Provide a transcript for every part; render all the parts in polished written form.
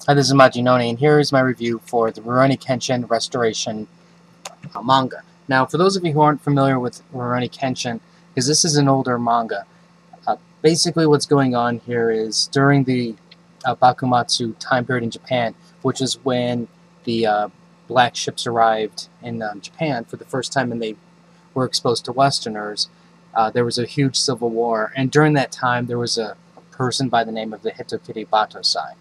Hi, this is Majinone, and here is my review for the Rurouni Kenshin Restoration manga. Now, for those of you who aren't familiar with Rurouni Kenshin, because this is an older manga, basically what's going on here is during the Bakumatsu time period in Japan, which is when the black ships arrived in Japan for the first time and they were exposed to Westerners, there was a huge civil war, and during that time there was a person by the name of the Hitokiri Batosai.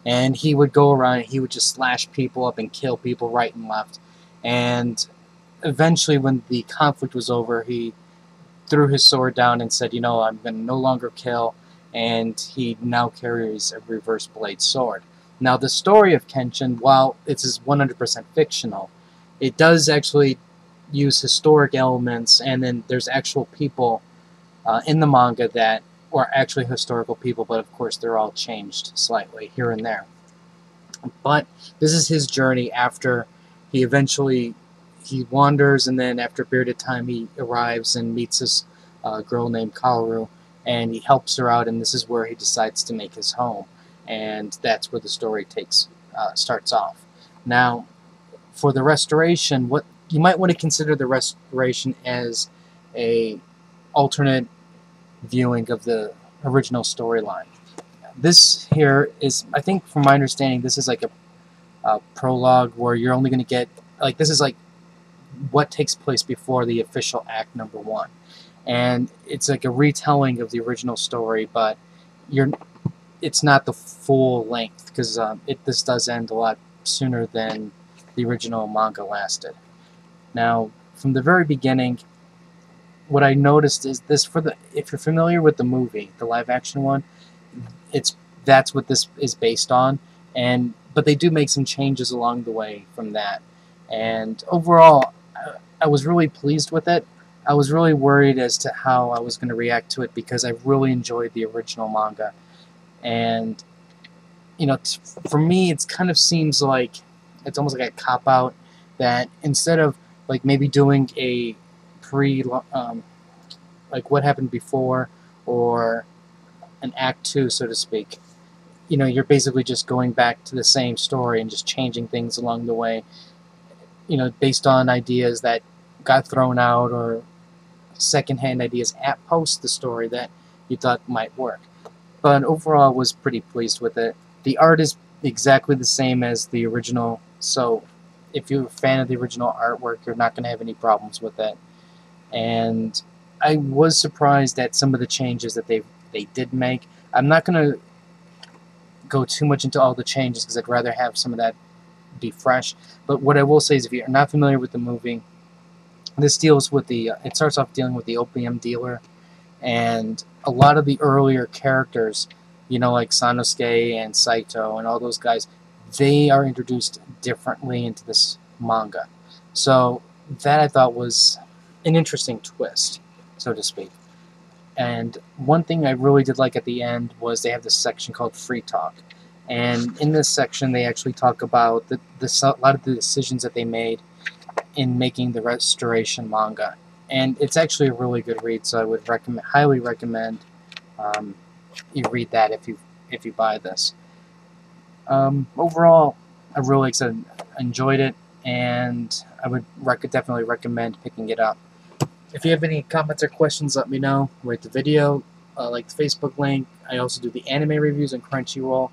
And he would go around and he would just slash people up and kill people right and left. And eventually, when the conflict was over, he threw his sword down and said, I'm going to no longer kill. And he now carries a reverse blade sword. Now, the story of Kenshin, while it's 100% fictional, it does actually use historic elements, and then there's actual people in the manga that are actually historical people, but of course they're all changed slightly here and there. But this is his journey after he wanders, and then after a period of time he arrives and meets this girl named Kaoru, and he helps her out, and this is where he decides to make his home, and that's where the story starts off. Now, for the restoration, what you might want to consider the restoration as a alternate viewing of the original storyline. This here is, I think from my understanding, this is like a prologue where you're only going to get, this is like what takes place before the official act number 1. And it's like a retelling of the original story, but it's not the full length, because this does end a lot sooner than the original manga lasted. Now, from the very beginning, what I noticed is this, if you're familiar with the movie, the live action one, that's what this is based on, but they do make some changes along the way from that. And overall, I was really pleased with it. I was really worried as to how I was going to react to it, because I really enjoyed the original manga. And for me, it kind of seems like it's almost like a cop-out, that instead of maybe doing a like what happened before, or an act 2, so to speak, you're basically just going back to the same story and just changing things along the way, based on ideas that got thrown out, or secondhand ideas at post the story that you thought might work. But overall, I was pretty pleased with it. The art is exactly the same as the original, so if you're a fan of the original artwork, you're not going to have any problems with it. And I was surprised at some of the changes that they did make. I'm not going to go too much into all the changes, because I'd rather have some of that be fresh. But what I will say is, if you're not familiar with the movie, this deals with it starts off dealing with the opium dealer, and a lot of the earlier characters, like Sanosuke and Saito and all those guys, they are introduced differently into this manga. So that I thought was an interesting twist, so to speak. And one thing I really did like at the end was they have this section called Free Talk. And in this section, they actually talk about a lot of the decisions that they made in making the restoration manga. And it's actually a really good read, so I would highly recommend you read that if you buy this. Overall, I really enjoyed it, and I would definitely recommend picking it up. If you have any comments or questions, let me know. Rate the video, like the Facebook link. I also do the anime reviews on Crunchyroll,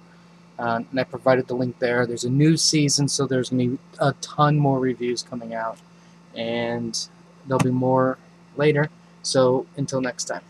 and I provided the link there. There's a new season, so there's going to be a ton more reviews coming out, and there'll be more later. So until next time.